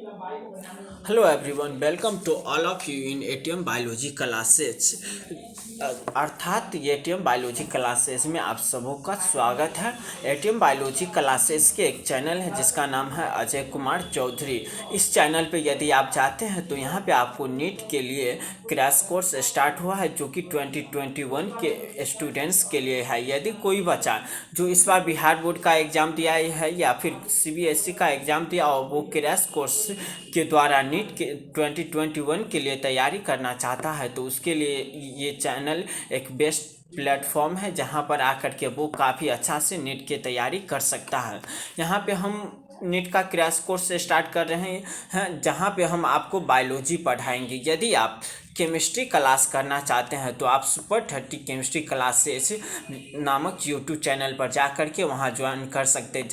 Hello everyone, welcome to all of you in ATM biology classes अर्थात ATM biology classes में आप सबों का स्वागत है। एटीएम बायोलॉजी क्लासेस के एक चैनल है जिसका नाम है अजय कुमार चौधरी। इस चैनल पे यदि आप चाहते हैं तो यहाँ पे आपको नीट के लिए क्रैश कोर्स स्टार्ट हुआ है जो कि 2021 के स्टूडेंट्स के लिए है। यदि कोई बच्चा जो इस बार बिहार बोर्ड का एग्ज़ाम दिया है या फिर सीबीएसई का एग्ज़ाम दिया और वो क्रैश कोर्स के द्वारा नीट के 2021 के लिए तैयारी करना चाहता है तो उसके लिए ये चैनल एक बेस्ट प्लेटफॉर्म है जहां पर आकर के वो काफ़ी अच्छा से नीट की तैयारी कर सकता है। यहाँ पे हम नीट का क्रैश कोर्स स्टार्ट कर रहे हैं जहाँ पे हम आपको बायोलॉजी पढ़ाएंगे। यदि आप केमिस्ट्री क्लास करना चाहते हैं तो आप सुपर 30 केमिस्ट्री क्लासेस नामक यूट्यूब चैनल पर जा कर के वहाँ ज्वाइन कर सकते हैं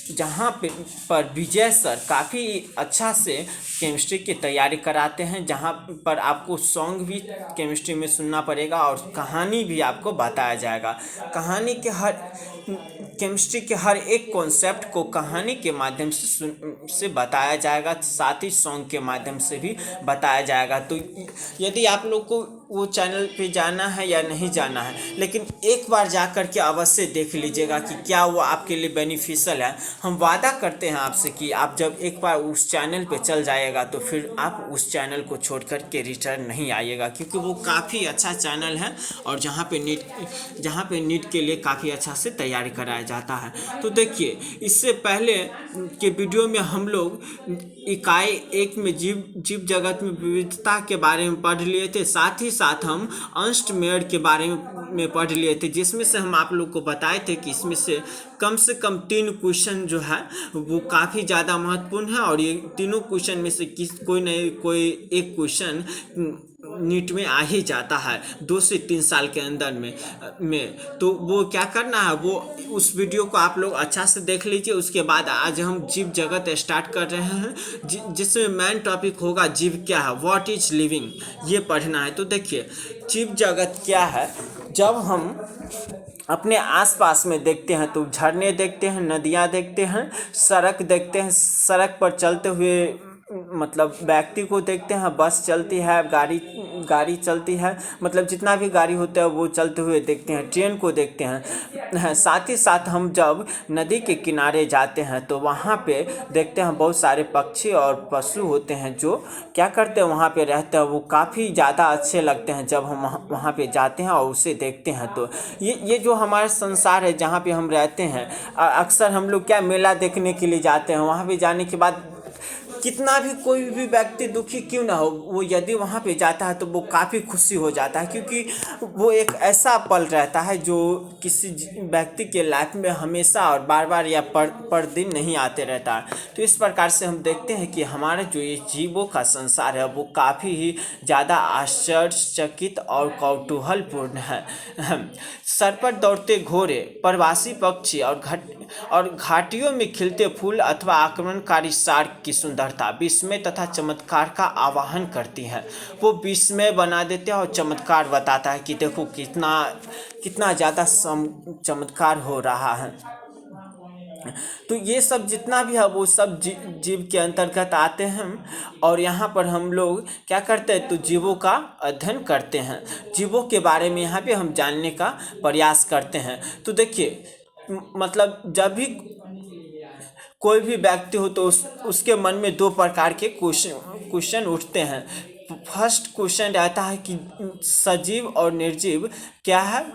जहाँ पर विजय सर काफ़ी अच्छा से केमिस्ट्री की तैयारी कराते हैं, जहाँ पर आपको सॉन्ग भी केमिस्ट्री में सुनना पड़ेगा और कहानी भी आपको बताया जाएगा। केमिस्ट्री के हर एक कॉन्सेप्ट को कहानी के माध्यम से बताया जाएगा, साथ ही सॉन्ग के माध्यम से भी बताया जाएगा। तो यदि आप लोग को वो चैनल पे जाना है या नहीं जाना है, लेकिन एक बार जा कर के अवश्य देख लीजिएगा कि क्या वो आपके लिए बेनिफिशियल है। हम वादा करते हैं आपसे कि आप जब एक बार उस चैनल पे चल जाएगा तो फिर आप उस चैनल को छोड़ कर के रिटर्न नहीं आइएगा, क्योंकि वो काफ़ी अच्छा चैनल है और जहाँ पे नीट के लिए काफ़ी अच्छा से तैयारी कराया जाता है। तो देखिए, इससे पहले के वीडियो में हम लोग इकाई 1 में जीव जगत में विविधता के बारे में पढ़ लिए थे, साथ ही साथ हम अष्टमेध के बारे में पढ़ लिए थे, जिसमें से हम आप लोग को बताए थे कि इसमें से कम 3 क्वेश्चन जो है वो काफ़ी ज़्यादा महत्वपूर्ण है और ये तीनों क्वेश्चन में से कोई एक क्वेश्चन नीट में आ ही जाता है 2 से 3 साल के अंदर में। तो वो क्या करना है, वो उस वीडियो को आप लोग अच्छा से देख लीजिए। उसके बाद आज हम जीव जगत स्टार्ट कर रहे हैं जिसमें मेन टॉपिक होगा जीव क्या है, व्हाट इज लिविंग, ये पढ़ना है। तो देखिए, जीव जगत क्या है। जब हम अपने आसपास में देखते हैं तो झरने देखते हैं, नदियाँ देखते हैं, सड़क देखते हैं, सड़क पर चलते हुए मतलब व्यक्ति को देखते हैं, बस चलती है, गाड़ी चलती है, मतलब जितना भी गाड़ी होता है वो चलते हुए देखते हैं, ट्रेन को देखते हैं। साथ ही साथ हम जब नदी के किनारे जाते हैं तो वहाँ पे देखते हैं बहुत सारे पक्षी और पशु होते हैं जो क्या करते हैं, वहाँ पे रहते हैं। वो काफ़ी ज़्यादा अच्छे लगते हैं जब हम वहाँ पे जाते हैं और उसे देखते हैं। तो ये जो हमारा संसार है जहाँ पे हम रहते हैं, अक्सर हम लोग क्या मेला देखने के लिए जाते हैं। वहाँ पे जाने के बाद कितना भी कोई भी व्यक्ति दुखी क्यों ना हो, वो यदि वहाँ पे जाता है तो वो काफ़ी खुशी हो जाता है, क्योंकि वो एक ऐसा पल रहता है जो किसी व्यक्ति के लाइफ में हमेशा और बार बार या पर दिन नहीं आते रहता है। तो इस प्रकार से हम देखते हैं कि हमारा जो ये जीवों का संसार है वो काफ़ी ही ज़्यादा आश्चर्यचकित और कौतूहलपूर्ण है। सर पर दौड़ते घोड़े, प्रवासी पक्षी और घाटियों में खिलते फूल अथवा आक्रमणकारी शार्क की सुंदरता विस्मय तथा चमत्कार का आवाहन करती है। वो विस्मय बना देते हैं और चमत्कार बताता है कि देखो कितना ज़्यादा चमत्कार हो रहा है। तो ये सब जितना भी है वो सब जीव के अंतर्गत आते हैं और यहाँ पर हम लोग क्या करते हैं, तो जीवों का अध्ययन करते हैं, जीवों के बारे में यहाँ पे हम जानने का प्रयास करते हैं। तो देखिए, मतलब जब भी कोई भी व्यक्ति हो तो उसके मन में 2 प्रकार के क्वेश्चन उठते हैं। फर्स्ट क्वेश्चन रहता है कि सजीव और निर्जीव क्या है,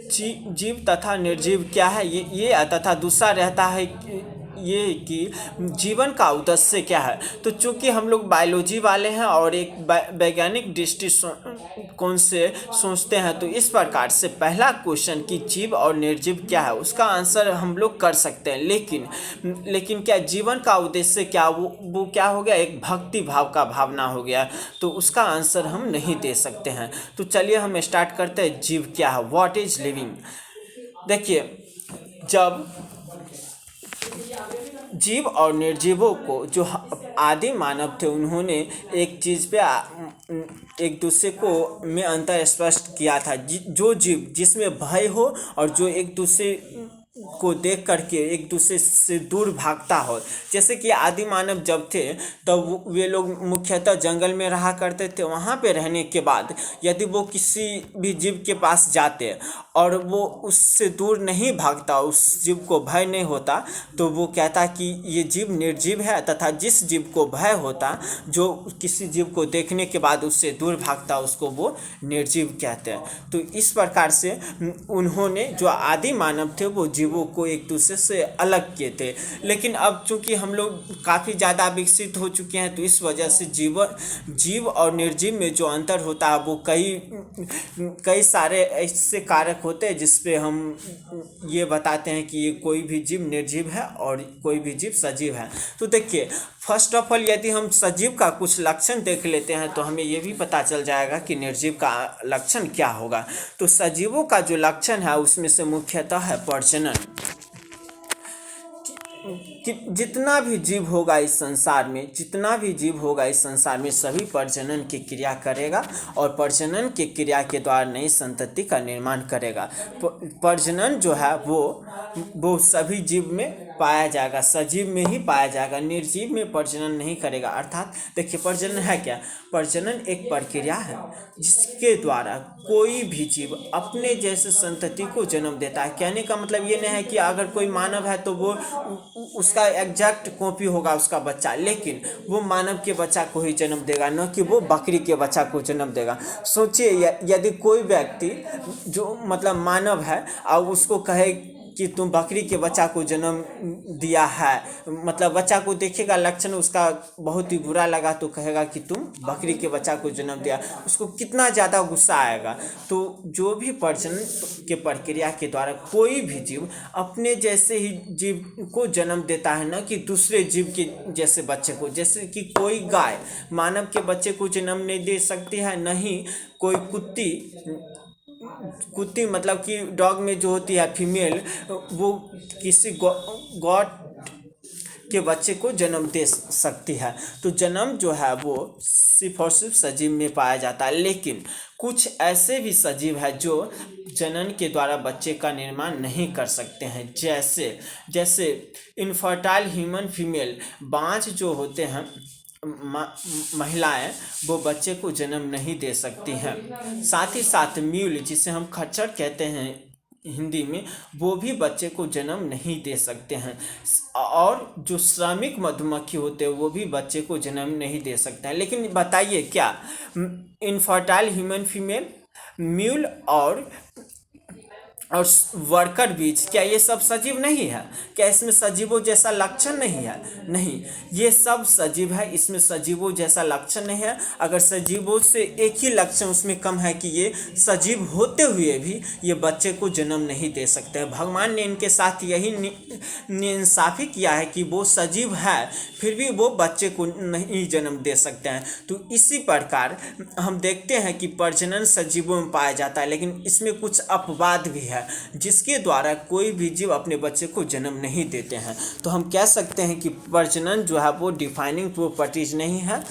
जीव तथा निर्जीव क्या है, ये तथा दूसरा रहता है ये कि जीवन का उद्देश्य क्या है। तो चूंकि हम लोग बायोलॉजी वाले हैं और एक वैज्ञानिक दृष्टिकोण से सोचते हैं, तो इस प्रकार से पहला क्वेश्चन कि जीव और निर्जीव क्या है उसका आंसर हम लोग कर सकते हैं। लेकिन क्या जीवन का उद्देश्य क्या, वो क्या हो गया, एक भक्ति भाव का भावना हो गया, तो उसका आंसर हम नहीं दे सकते हैं। तो चलिए हम स्टार्ट करते हैं, जीव क्या है, व्हाट इज लिविंग। देखिए, जब जीव और निर्जीवों को जो आदि मानव थे उन्होंने एक चीज़ पे एक दूसरे को में अंतर स्पष्ट किया था। जो जीव जिसमें भय हो और जो एक दूसरे को देख करके एक दूसरे से दूर भागता हो। जैसे कि आदि मानव जब थे तब वे लोग मुख्यतः जंगल में रहा करते थे। वहाँ पे रहने के बाद यदि वो किसी भी जीव के पास जाते और वो उससे दूर नहीं भागता, उस जीव को भय नहीं होता, तो वो कहता कि ये जीव निर्जीव है, तथा जिस जीव को भय होता, जो किसी जीव को देखने के बाद उससे दूर भागता, उसको वो निर्जीव कहते हैं। तो इस प्रकार से उन्होंने, जो आदि मानव थे, वो जीवों को एक दूसरे से अलग किए थे। लेकिन अब चूंकि हम लोग काफ़ी ज़्यादा विकसित हो चुके हैं, तो इस वजह से जीव और निर्जीव में जो अंतर होता है वो कई सारे ऐसे कारक होते हैं जिस पे हम ये बताते हैं कि ये कोई भी जीव निर्जीव है और कोई भी जीव सजीव है। तो देखिए, फर्स्ट ऑफ ऑल यदि हम सजीव का कुछ लक्षण देख लेते हैं तो हमें ये भी पता चल जाएगा कि निर्जीव का लक्षण क्या होगा। तो सजीवों का जो लक्षण है उसमें से मुख्यतः है प्रजनन। कि जितना भी जीव होगा इस संसार में, सभी प्रजनन की क्रिया करेगा और प्रजनन की क्रिया के द्वारा नई संतति का निर्माण करेगा। प्रजनन जो है वो सभी जीव में पाया जाएगा, सजीव में ही पाया जाएगा, निर्जीव में प्रजनन नहीं करेगा। अर्थात देखिए, प्रजनन है क्या? प्रजनन एक प्रक्रिया है जिसके द्वारा कोई भी जीव अपने जैसे संतति को जन्म देता है। कहने का मतलब ये नहीं है कि अगर कोई मानव है तो वो उसका एग्जैक्ट कॉपी होगा उसका बच्चा, लेकिन वो मानव के बच्चा को ही जन्म देगा, न कि वो बकरी के बच्चा को जन्म देगा। सोचिए, यदि कोई व्यक्ति जो मतलब मानव है और उसको कहे कि तुम बकरी के बच्चा को जन्म दिया है, मतलब बच्चा को देखेगा लक्षण उसका बहुत ही बुरा लगा तो कहेगा कि तुम बकरी के बच्चा को जन्म दिया, उसको कितना ज़्यादा गुस्सा आएगा। तो जो भी प्रजनन के प्रक्रिया के द्वारा कोई भी जीव अपने जैसे ही जीव को जन्म देता है, न कि दूसरे जीव के जैसे बच्चे को। जैसे कि कोई गाय मानव के बच्चे को जन्म नहीं दे सकती है, न ही कोई कुत्ती मतलब कि डॉग में जो होती है फीमेल, वो किसी गॉड के बच्चे को जन्म दे सकती है। तो जन्म जो है वो सिर्फ और सिर्फ सजीव में पाया जाता है। लेकिन कुछ ऐसे भी सजीव है जो जनन के द्वारा बच्चे का निर्माण नहीं कर सकते हैं। जैसे इनफर्टाइल ह्यूमन फीमेल, बाँझ जो होते हैं महिलाएं, वो बच्चे को जन्म नहीं दे सकती हैं। साथ ही साथ म्यूल, जिसे हम खच्चर कहते हैं हिंदी में, वो भी बच्चे को जन्म नहीं दे सकते हैं। और जो श्रमिक मधुमक्खी होते हैं वो भी बच्चे को जन्म नहीं दे सकते हैं। लेकिन बताइए, क्या इनफर्टाइल ह्यूमन फीमेल, म्यूल और वर्कर बीज, क्या ये सब सजीव नहीं है? क्या इसमें सजीवों जैसा लक्षण नहीं है? नहीं, ये सब सजीव है, इसमें सजीवों जैसा लक्षण नहीं है। अगर सजीवों से एक ही लक्षण उसमें कम है कि ये सजीव होते हुए भी ये बच्चे को जन्म नहीं दे सकते हैं। भगवान ने इनके साथ यही नाइंसाफ़ी किया है कि वो सजीव है फिर भी वो बच्चे को नहीं जन्म दे सकते हैं। तो इसी प्रकार हम देखते हैं कि प्रजनन सजीवों में पाया जाता है, लेकिन इसमें कुछ अपवाद भी है जिसके द्वारा कोई भी जीव अपने बच्चे को जन्म नहीं देते हैं। तो हम कह सकते हैं कि प्रजनन जो है वो डिफाइनिंग प्रॉपर्टीज नहीं है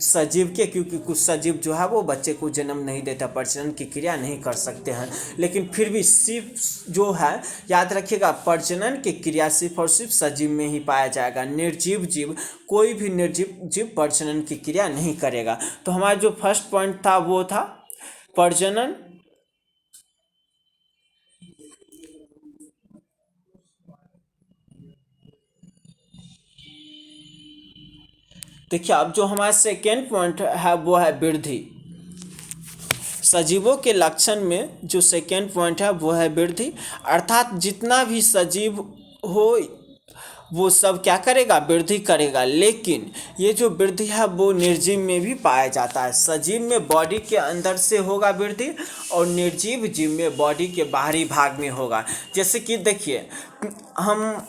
सजीव के, क्योंकि कुछ सजीव जो है वो बच्चे को जन्म नहीं देता, प्रजनन की क्रिया नहीं कर सकते हैं। लेकिन फिर भी सिर्फ जो है, याद रखिएगा, प्रजनन की क्रिया सिर्फ और सिर्फ सजीव में ही पाया जाएगा। निर्जीव जीव, कोई भी निर्जीव जीव प्रजनन की क्रिया नहीं करेगा। तो हमारा जो फर्स्ट पॉइंट था वो था प्रजनन। देखिए, अब जो हमारा सेकेंड पॉइंट है वो है वृद्धि। सजीवों के लक्षण में जो सेकेंड पॉइंट है वो है वृद्धि। अर्थात जितना भी सजीव हो वो सब क्या करेगा? वृद्धि करेगा। लेकिन ये जो वृद्धि है वो निर्जीव में भी पाया जाता है। सजीव में बॉडी के अंदर से होगा वृद्धि और निर्जीव जीव में बॉडी के बाहरी भाग में होगा। जैसे कि देखिए, हम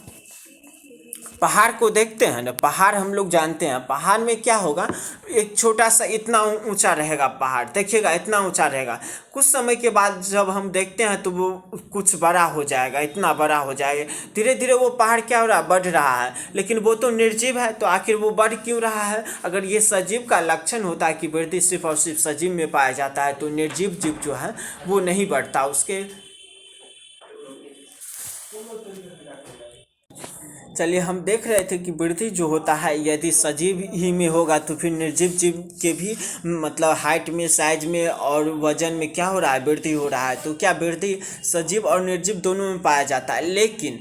पहाड़ को देखते हैं ना, पहाड़ हम लोग जानते हैं, पहाड़ में क्या होगा, एक छोटा सा इतना ऊंचा रहेगा पहाड़, देखिएगा इतना ऊंचा रहेगा। कुछ समय के बाद जब हम देखते हैं तो वो कुछ बड़ा हो जाएगा, इतना बड़ा हो जाएगा। धीरे धीरे वो पहाड़ क्या हो रहा है? बढ़ रहा है। लेकिन वो तो निर्जीव है, तो आखिर वो बढ़ क्यों रहा है? अगर ये सजीव का लक्षण होता है कि वृद्धि सिर्फ और सिर्फ सजीव में पाया जाता है, तो निर्जीव जीव जो है वो नहीं बढ़ता। उसके चलिए, हम देख रहे थे कि वृद्धि जो होता है यदि सजीव ही में होगा तो फिर निर्जीव जीव के भी मतलब हाइट में, साइज में और वजन में क्या हो रहा है, वृद्धि हो रहा है। तो क्या वृद्धि सजीव और निर्जीव दोनों में पाया जाता है, लेकिन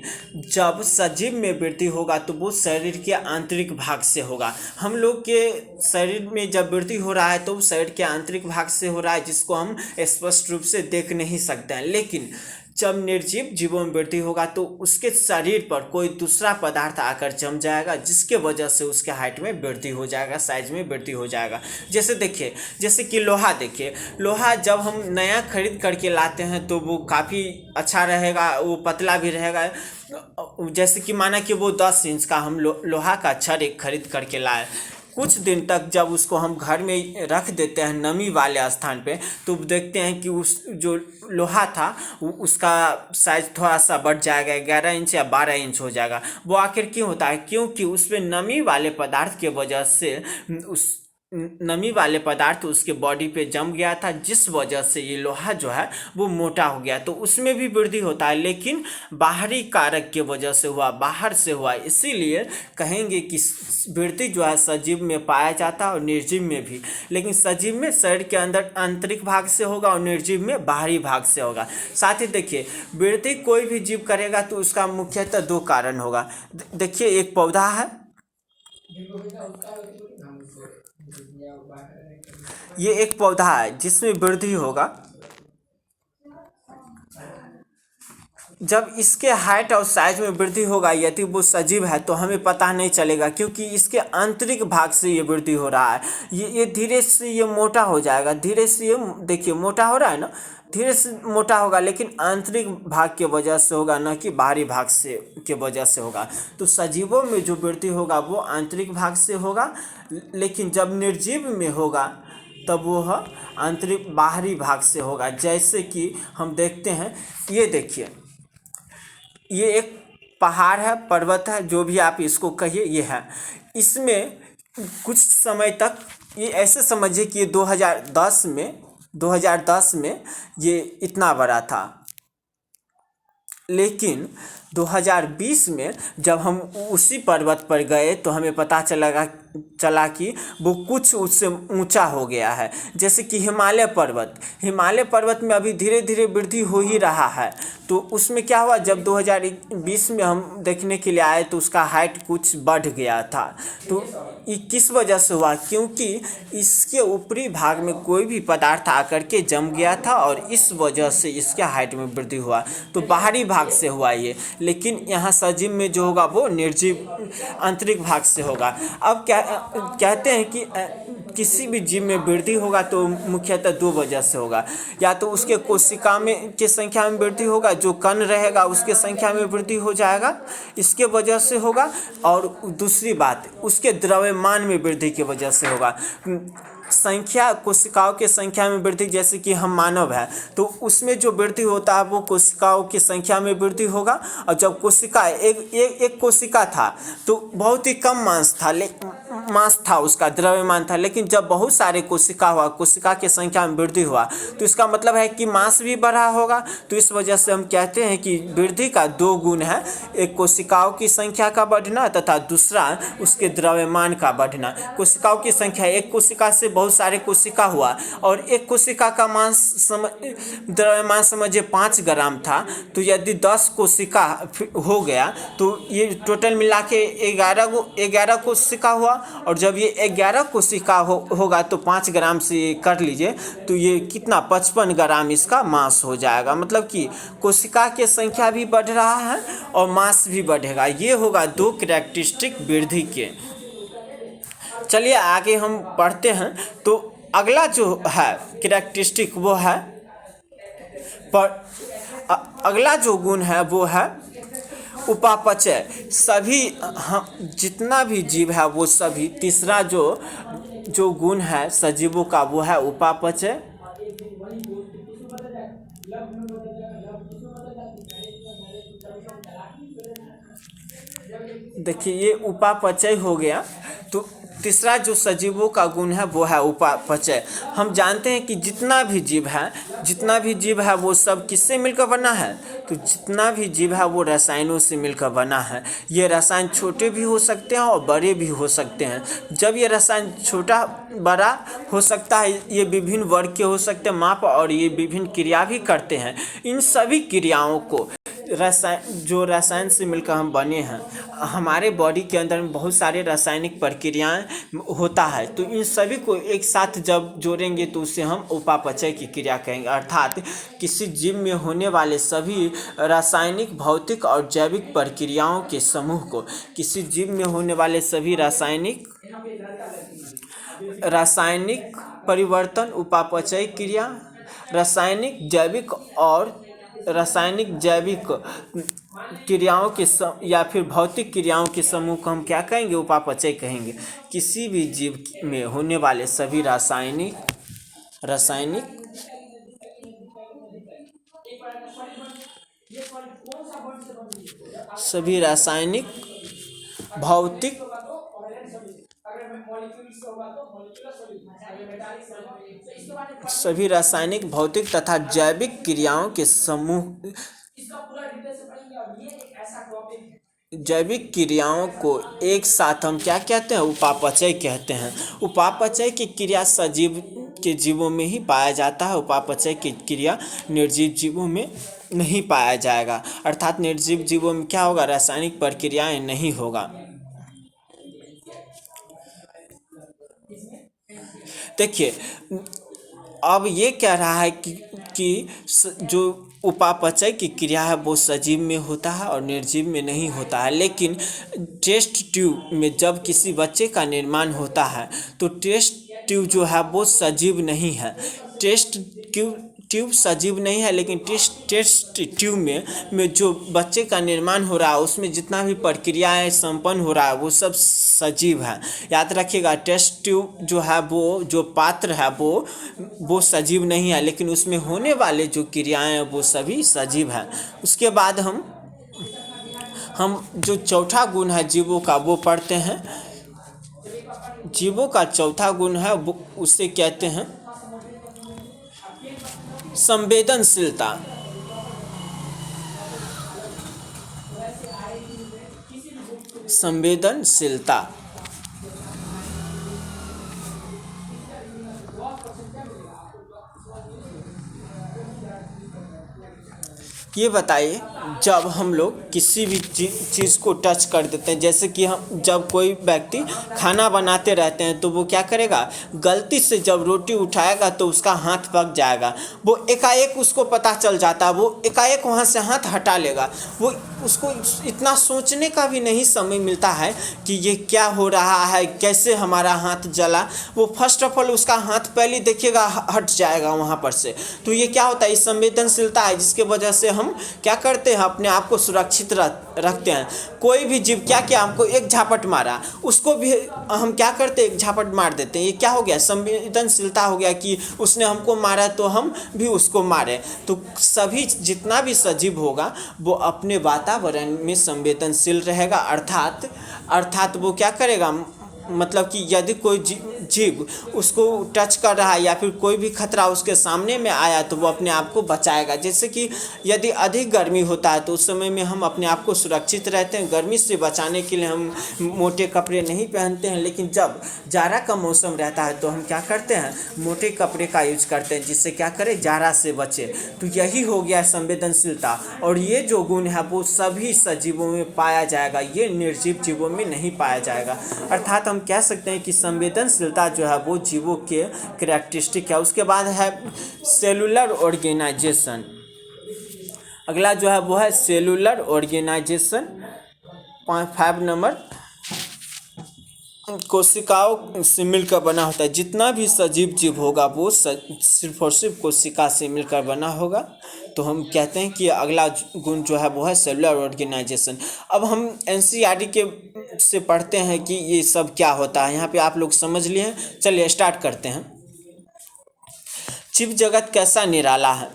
जब सजीव में वृद्धि होगा तो वो शरीर के आंतरिक भाग से होगा। हम लोग के शरीर में जब वृद्धि हो रहा है तो शरीर के आंतरिक भाग से हो रहा है, जिसको हम स्पष्ट रूप से देख नहीं सकते हैं। लेकिन जब निर्जीव जीवों में वृद्धि होगा तो उसके शरीर पर कोई दूसरा पदार्थ आकर जम जाएगा, जिसके वजह से उसके हाइट में वृद्धि हो जाएगा, साइज में वृद्धि हो जाएगा। जैसे देखिए, जैसे कि लोहा, देखिए लोहा जब हम नया खरीद करके लाते हैं तो वो काफ़ी अच्छा रहेगा, वो पतला भी रहेगा। जैसे कि माना कि वो 10 इंच का हम लोहा का छड़ एक खरीद करके लाए, कुछ दिन तक जब उसको हम घर में रख देते हैं नमी वाले स्थान पे, तो देखते हैं कि उस जो लोहा था उसका साइज थोड़ा सा बढ़ जाएगा, 11 इंच या 12 इंच हो जाएगा। वो आखिर क्यों होता है? क्योंकि उसमें नमी वाले पदार्थ के वजह से उस नमी वाले पदार्थ उसके बॉडी पे जम गया था, जिस वजह से ये लोहा जो है वो मोटा हो गया। तो उसमें भी वृद्धि होता है, लेकिन बाहरी कारक के वजह से हुआ, बाहर से हुआ। इसीलिए कहेंगे कि वृद्धि जो है सजीव में पाया जाता है और निर्जीव में भी। लेकिन सजीव में शरीर के अंदर आंतरिक भाग से होगा और निर्जीव में बाहरी भाग से होगा। साथ ही देखिए, वृद्धि कोई भी जीव करेगा तो उसका मुख्यतः 2 कारण होगा। देखिए, एक पौधा है, ये एक पौधा है जिसमें वृद्धि होगा। जब इसके हाइट और साइज में वृद्धि होगा, यदि वो सजीव है तो हमें पता नहीं चलेगा, क्योंकि इसके आंतरिक भाग से ये वृद्धि हो रहा है। ये धीरे से ये मोटा हो जाएगा, धीरे से ये देखिए मोटा हो रहा है ना, धीरे से मोटा होगा, लेकिन आंतरिक भाग के वजह से होगा, न कि बाहरी भाग से के वजह से होगा। तो सजीवों में जो वृद्धि होगा वो आंतरिक भाग से होगा, लेकिन जब निर्जीव में होगा तब वह आंतरिक बाहरी भाग से होगा। जैसे कि हम देखते हैं, ये देखिए, ये एक पहाड़ है, पर्वत है, जो भी आप इसको कहिए, ये है। इसमें कुछ समय तक ये ऐसे समझिए कि 2010 में ये इतना बड़ा था, लेकिन 2020 में जब हम उसी पर्वत पर गए तो हमें पता चला कि वो कुछ उससे ऊंचा हो गया है। जैसे कि हिमालय पर्वत में अभी धीरे धीरे वृद्धि हो ही रहा है। तो उसमें क्या हुआ, जब 2020 में हम देखने के लिए आए तो उसका हाइट कुछ बढ़ गया था। तो ये किस वजह से हुआ? क्योंकि इसके ऊपरी भाग में कोई भी पदार्थ आकर के जम गया था और इस वजह से इसके हाइट में वृद्धि हुआ। तो बाहरी भाग से हुआ ये, लेकिन यहाँ सजीव में जो होगा वो निर्जीव आंतरिक भाग से होगा। अब क्या कहते हैं कि किसी भी जीव में वृद्धि होगा तो मुख्यतः 2 वजह से होगा। या तो उसके कोशिका में की संख्या में वृद्धि होगा, जो कण रहेगा उसके संख्या में वृद्धि हो जाएगा, इसके वजह से होगा। और दूसरी बात, उसके द्रव्यमान में वृद्धि की वजह से होगा। संख्या, कोशिकाओं की संख्या में वृद्धि, जैसे कि हम मानव है तो उसमें जो वृद्धि होता है वो कोशिकाओं की संख्या में वृद्धि होगा। और जब कोशिका एक कोशिका था तो बहुत ही कम मास था, उसका द्रव्यमान था। लेकिन जब बहुत सारे कोशिका हुआ, कोशिका की संख्या में वृद्धि हुआ, तो इसका मतलब है कि मास भी बढ़ा होगा। तो इस वजह से हम कहते हैं कि वृद्धि का 2 गुण है, एक कोशिकाओं की संख्या का बढ़ना तथा दूसरा उसके द्रव्यमान का बढ़ना। कोशिकाओं की संख्या, एक कोशिका से बहुत सारे कोशिका हुआ और एक कोशिका का द्रव्यमान समझिए 5 ग्राम था, तो यदि 10 कोशिका हो गया तो ये टोटल मिला के 11 कोशिका हुआ। और जब ये 11 कोशिका होगा तो 5 ग्राम से कर लीजिए तो ये कितना, 55 ग्राम इसका मास हो जाएगा। मतलब कि कोशिका की संख्या भी बढ़ रहा है और मास भी बढ़ेगा। ये होगा 2 कैरेक्टरिस्टिक वृद्धि के। चलिए आगे हम पढ़ते हैं। तो अगला जो है कैरेक्टरिस्टिक वो है अगला जो गुण है वो है उपापचय। सभी जितना भी जीव है वो सभी, तीसरा जो गुण है सजीवों का वो है उपापचय। देखिए, ये उपापचय हो गया। तो तीसरा जो सजीवों का गुण है वो है उपापचय। हम जानते हैं कि जितना भी जीव है वो सब किससे मिलकर बना है, तो जितना भी जीव है वो रसायनों से मिलकर बना है। ये रसायन छोटे भी हो सकते हैं और बड़े भी हो सकते हैं। जब ये रसायन छोटा बड़ा हो सकता है, ये विभिन्न वर्ग के हो सकते हैं माप, और ये विभिन्न क्रिया भी करते हैं। इन सभी क्रियाओं को रसायन से मिलकर हम बने हैं। हमारे बॉडी के अंदर में बहुत सारे रासायनिक प्रक्रियाएं होता है, तो इन सभी को एक साथ जब जोड़ेंगे तो उसे हम उपापचय की क्रिया कहेंगे। अर्थात किसी जीव में होने वाले सभी रासायनिक, भौतिक और जैविक प्रक्रियाओं के समूह को, किसी जीव में होने वाले सभी रासायनिक परिवर्तन उपापचय क्रिया, रासायनिक जैविक क्रियाओं के या फिर भौतिक क्रियाओं के समूह को हम क्या कहेंगे, उपापचय कहेंगे। किसी भी जीव में होने वाले सभी रासायनिक, भौतिक तथा जैविक क्रियाओं के समूह, जैविक क्रियाओं को एक साथ हम क्या कहते हैं, उपापचय कहते हैं। उपापचय की क्रिया सजीव के जीवों में ही पाया जाता है। उपापचय की क्रिया निर्जीव जीवों में नहीं पाया जाएगा। अर्थात निर्जीव जीवों में क्या होगा, रासायनिक प्रक्रियाएं नहीं होगा। देखिए, अब ये कह रहा है कि जो उपापचय की क्रिया है वो सजीव में होता है और निर्जीव में नहीं होता है। लेकिन टेस्ट ट्यूब में जब किसी बच्चे का निर्माण होता है तो टेस्ट ट्यूब जो है वो सजीव नहीं है। टेस्ट ट्यूब सजीव नहीं है, लेकिन टेस्ट ट्यूब में जो बच्चे का निर्माण हो रहा है उसमें जितना भी प्रक्रियाएं संपन्न हो रहा है वो सब सजीव है। याद रखिएगा, टेस्ट ट्यूब जो है वो जो पात्र है वो सजीव नहीं है, लेकिन उसमें होने वाले जो क्रियाएं हैं वो सभी सजीव हैं। उसके बाद हम जो चौथा गुण है जीवों का वो पढ़ते हैं। जीवों का चौथा गुण है उसे कहते हैं संवेदनशीलता। ये बताइए, जब हम लोग किसी भी चीज़ को टच कर देते हैं, जैसे कि हम जब कोई व्यक्ति खाना बनाते रहते हैं तो वो क्या करेगा, गलती से जब रोटी उठाएगा तो उसका हाथ पक जाएगा। वो एकाएक उसको पता चल जाता है, वो एकाएक वहाँ से हाथ हटा लेगा। वो उसको इतना सोचने का भी नहीं समय मिलता है कि ये क्या हो रहा है, कैसे हमारा हाथ जला। वो फर्स्ट ऑफ ऑल उसका हाथ पहले देखिएगा हट जाएगा वहाँ पर से। तो ये क्या होता है, इस संवेदनशीलता है जिसके वजह से हम क्या करते हैं, अपने आप को सुरक्षित रखते हैं। कोई भी जीव क्या हमको एक झापट मारा, उसको भी हम क्या करते हैं, एक झापट मार देते हैं। ये क्या हो गया, संवेदनशीलता हो गया कि उसने हमको मारा तो हम भी उसको मारे। तो सभी जितना भी सजीव होगा वो अपने वातावरण में संवेदनशील रहेगा। अर्थात वो क्या करेगा, मतलब कि यदि कोई जीव उसको टच कर रहा है या फिर कोई भी खतरा उसके सामने में आया तो वो अपने आप को बचाएगा। जैसे कि यदि अधिक गर्मी होता है तो उस समय में हम अपने आप को सुरक्षित रहते हैं। गर्मी से बचाने के लिए हम मोटे कपड़े नहीं पहनते हैं, लेकिन जब जाड़ा का मौसम रहता है तो हम क्या करते हैं, मोटे कपड़े का यूज करते हैं, जिससे क्या करें, जाड़ा से बचे। तो यही हो गया संवेदनशीलता। और ये जो गुण है वो सभी सजीवों में पाया जाएगा, ये निर्जीव जीवों में नहीं पाया जाएगा। अर्थात हम कह सकते हैं कि संवेदनशीलता जो है वो जीवों के कैरेक्टरिस्टिक है। उसके बाद है सेलुलर ऑर्गेनाइजेशन। अगला जो है वो है सेलुलर ऑर्गेनाइजेशन। 5 नंबर, कोशिकाओं से मिलकर बना होता है। जितना भी सजीव जीव होगा वो सिर्फ और सिर्फ कोशिका से मिलकर बना होगा। तो हम कहते हैं कि अगला गुण जो है वो है सेलुलर ऑर्गेनाइजेशन। अब हम एनसीईआरटी के से पढ़ते हैं कि ये सब क्या होता है। यहाँ पे आप लोग समझ लिए हैं, चलिए स्टार्ट करते हैं। जीव जगत कैसा निराला है।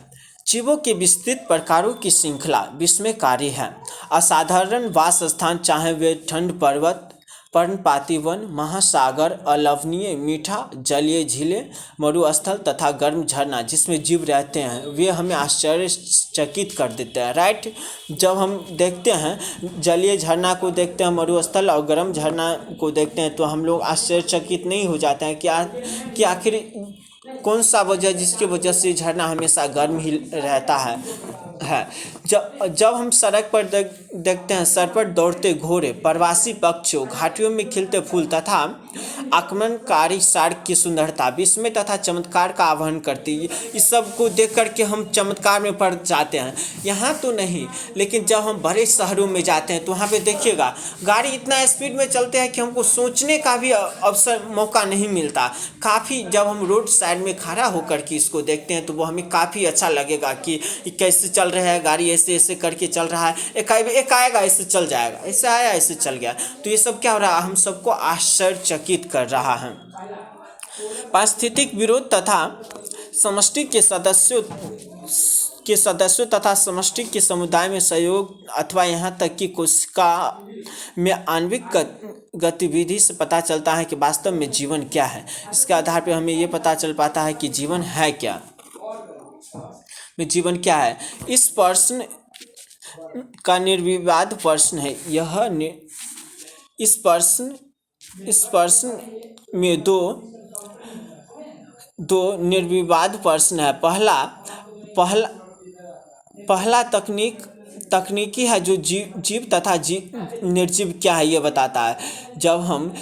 जीवों के विस्तृत प्रकारों की श्रृंखला विस्मयकारी है। असाधारण वास स्थान, चाहे वे ठंड पर्वत, पर्णपाती वन, महासागर, अलवनीय मीठा जलीय झीलें, मरुस्थल तथा गर्म झरना जिसमें जीव रहते हैं, वे हमें आश्चर्यचकित कर देते हैं। राइट, जब हम देखते हैं जलीय झरना को देखते हैं, मरुस्थल और गर्म झरना को देखते हैं, तो हम लोग आश्चर्यचकित नहीं हो जाते हैं कि आखिर कौन सा वजह जिसकी वजह से झरना हमेशा गर्म ही रहता है। जब हम सड़क पर देखते हैं सर पर दौड़ते घोड़े, प्रवासी पक्षियों, घाटियों में खिलते फूल तथा आक्रमणकारी सार्क की सुंदरता विस्मय तथा चमत्कार का आह्वान करती है। इस सब को देख करके हम चमत्कार में पड़ जाते हैं। यहाँ तो नहीं, लेकिन जब हम बड़े शहरों में जाते हैं तो वहाँ पे देखिएगा गाड़ी इतना स्पीड में चलते हैं कि हमको सोचने का भी अवसर मौका नहीं मिलता। काफ़ी जब हम रोड साइड में खड़ा होकर के इसको देखते हैं तो वो हमें काफ़ी अच्छा लगेगा कि कैसे चल रहा है गाड़ी, ऐसे ऐसे करके चल रहा है, एक आएगा ऐसे चल जाएगा, ऐसे आया ऐसे चल गया। तो ये सब क्या हो रहा है, हम सबको आश्चर्यचकित कर रहा है। पारिस्थितिक विरोध तथा समष्टि के सदस्यों तथा समष्टि के समुदाय में सहयोग अथवा यहाँ तक कि कोशिका में आणविक गतिविधि से पता चलता है कि वास्तव में जीवन क्या है। इसके आधार पर हमें ये पता चल पाता है कि जीवन है क्या, में जीवन क्या है। इस प्रश्न का निर्विवाद प्रश्न है। इस प्रश्न में दो निर्विवाद प्रश्न है। पहला तकनीकी है जो जीव तथा निर्जीव क्या है ये बताता है। जब हम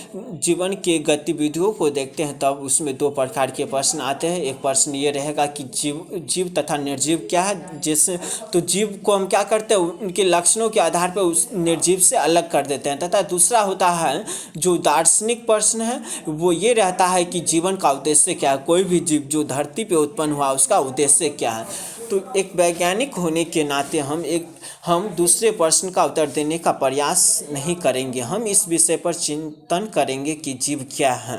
जीवन के गतिविधियों को देखते हैं तब उसमें दो प्रकार के प्रश्न आते हैं। एक प्रश्न ये रहेगा कि जीव तथा निर्जीव क्या है, जैसे तो जीव को हम क्या करते हैं उनके लक्षणों के आधार पर उस निर्जीव से अलग कर देते हैं। तथा दूसरा होता है जो दार्शनिक प्रश्न है, वो ये रहता है कि जीवन का उद्देश्य क्या है, कोई भी जीव जो धरती पर उत्पन्न हुआ उसका उद्देश्य क्या है। तो एक वैज्ञानिक होने के नाते हम दूसरे प्रश्न का उत्तर देने का प्रयास नहीं करेंगे। हम इस विषय पर चिंतन करेंगे कि जीव क्या है।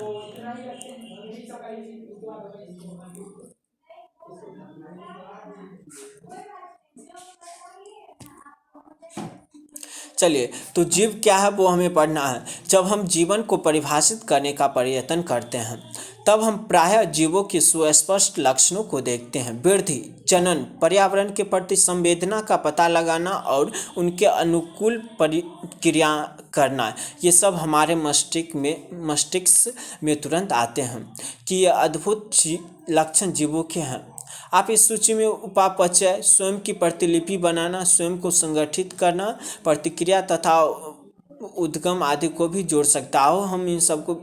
चलिए, तो जीव क्या है वो हमें पढ़ना है। जब हम जीवन को परिभाषित करने का प्रयत्न करते हैं तब हम प्रायः जीवों के सुस्पष्ट लक्षणों को देखते हैं। वृद्धि, जनन, पर्यावरण के प्रति संवेदना का पता लगाना और उनके अनुकूल प्रतिक्रिया करना, ये सब हमारे मस्तिष्क में तुरंत आते हैं कि ये अद्भुत लक्षण जीवों के हैं। आप इस सूची में उपापचय, स्वयं की प्रतिलिपि बनाना, स्वयं को संगठित करना, प्रतिक्रिया तथा उद्गम आदि को भी जोड़ सकता हो। हम इन सबको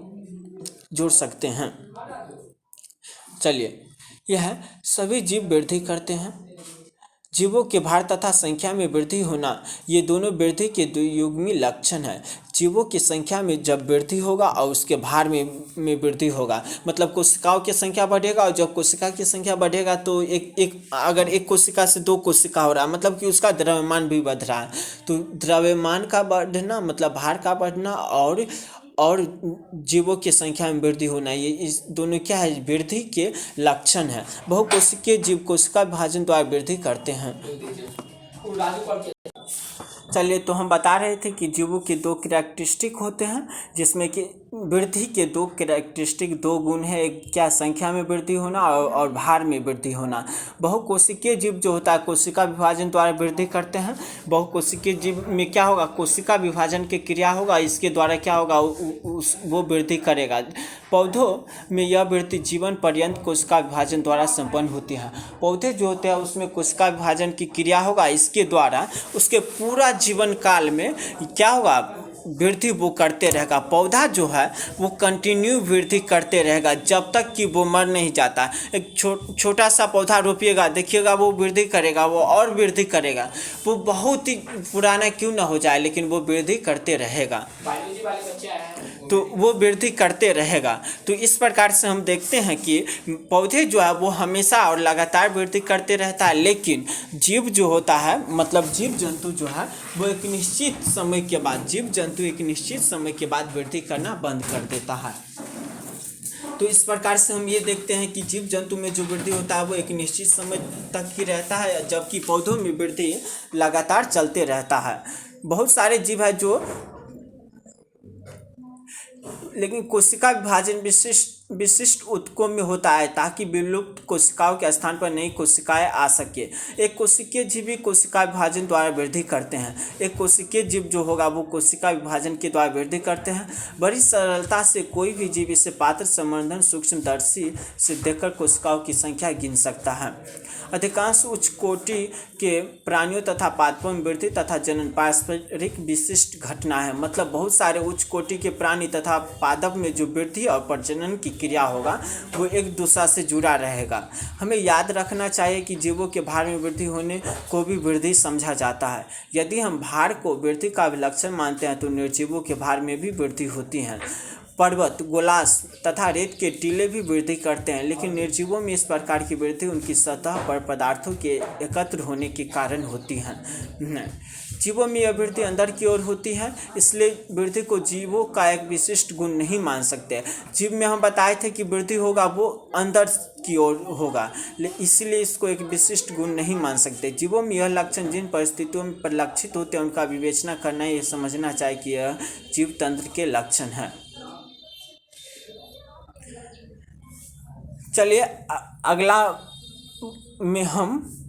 जोड़ सकते हैं। चलिए, यह सभी जीव वृद्धि करते हैं। जीवों के भार तथा संख्या में वृद्धि होना, ये दोनों वृद्धि के द्वियुग्मी लक्षण है। जीवों की संख्या में जब वृद्धि होगा और उसके भार में वृद्धि होगा, मतलब कोशिकाओं की संख्या बढ़ेगा, और जब कोशिका की संख्या बढ़ेगा तो अगर एक कोशिका से दो कोशिका हो रहा है मतलब कि उसका द्रव्यमान भी बढ़ रहा है। तो द्रव्यमान का बढ़ना मतलब भार का बढ़ना और जीवों की संख्या में वृद्धि होना, ये इस दोनों क्या है, वृद्धि के लक्षण है। बहुकोशिकीय जीव कोशिका विभाजन द्वारा वृद्धि करते हैं। चलिए, तो हम बता रहे थे कि जीवों के दो कैरेक्टरिस्टिक होते हैं, जिसमें कि वृद्धि के दो कैरेक्टरिस्टिक, दो गुण है। एक क्या, संख्या में वृद्धि होना और भार में वृद्धि होना। बहुकोशिकीय जीव जो होता है कोशिका विभाजन द्वारा वृद्धि करते हैं। बहुकोशिकीय जीव में क्या होगा, कोशिका विभाजन की क्रिया होगा, इसके द्वारा क्या होगा, वो वृद्धि करेगा। पौधों में यह वृद्धि जीवन पर्यंत कोशिका विभाजन द्वारा संपन्न होती है। पौधे जो होते हैं उसमें कोशिका विभाजन की क्रिया होगा, इसके द्वारा उसके पूरा जीवन काल में क्या होगा, वृद्धि वो करते रहेगा। पौधा जो है वो कंटिन्यू वृद्धि करते रहेगा जब तक कि वो मर नहीं जाता। एक छोटा सा पौधा रोपिएगा, देखिएगा वो वृद्धि करेगा, वो और वृद्धि करेगा, वो बहुत ही पुराना क्यों ना हो जाए लेकिन वो वृद्धि करते रहेगा। तो वो वृद्धि करते रहेगा। तो इस प्रकार से हम देखते हैं कि पौधे जो है वो हमेशा और लगातार वृद्धि करते रहता है, लेकिन जीव जो होता है मतलब जीव जंतु जो है वो एक निश्चित समय के बाद वृद्धि करना बंद कर देता है। तो इस प्रकार से हम ये देखते हैं कि जीव जंतु में जो वृद्धि होता है वो एक निश्चित समय तक ही रहता है, जबकि पौधों में वृद्धि लगातार चलते रहता है। बहुत सारे जीव है जो लेकिन कोशिका विभाजन विशिष्ट ऊतकों में होता है ताकि विलुप्त कोशिकाओं के स्थान पर नई कोशिकाएं आ सके। एक कोशिकीय जीव भी कोशिका विभाजन द्वारा वृद्धि करते हैं। एक कोशिकीय जीव जो होगा वो कोशिका विभाजन के द्वारा वृद्धि करते हैं। बड़ी सरलता से कोई भी जीव इसे पात्र संवर्धन सूक्ष्मदर्शी से देखकर कोशिकाओं की संख्या गिन सकता है। अधिकांश उच्च कोटि के प्राणियों तथा पादपों में वृद्धि तथा जनन पारस्परिक विशिष्ट घटना है। मतलब बहुत सारे उच्च कोटि के प्राणी तथा पादप में जो वृद्धि और प्रजनन की क्रिया होगा वो एक दूसरा से जुड़ा रहेगा। हमें याद रखना चाहिए कि जीवों के भार में वृद्धि होने को भी वृद्धि समझा जाता है। यदि हम भार को वृद्धि का लक्षण मानते हैं तो निर्जीवों के भार में भी वृद्धि होती है। पर्वत, गोलास तथा रेत के टीले भी वृद्धि करते हैं, लेकिन निर्जीवों में इस प्रकार की वृद्धि उनकी सतह पर पदार्थों के एकत्र होने के कारण होती है। जीवों में यह वृद्धि अंदर की ओर होती है, इसलिए वृद्धि को जीवों का एक विशिष्ट गुण नहीं मान सकते। जीव में हम बताए थे कि वृद्धि होगा वो अंदर की ओर होगा, इसलिए इसको एक विशिष्ट गुण नहीं मान सकते। जीवों में यह लक्षण जिन परिस्थितियों में परिलक्षित होते हैं उनका विवेचना करना, यह समझना चाहिए कि यह जीव तंत्र के लक्षण हैं। चलिए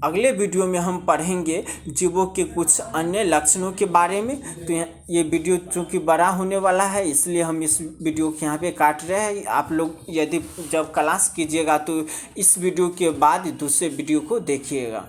अगले वीडियो में हम पढ़ेंगे जीवों के कुछ अन्य लक्षणों के बारे में। तो ये वीडियो चूँकि बड़ा होने वाला है इसलिए हम इस वीडियो को यहाँ पे काट रहे हैं। आप लोग यदि जब क्लास कीजिएगा तो इस वीडियो के बाद दूसरे वीडियो को देखिएगा।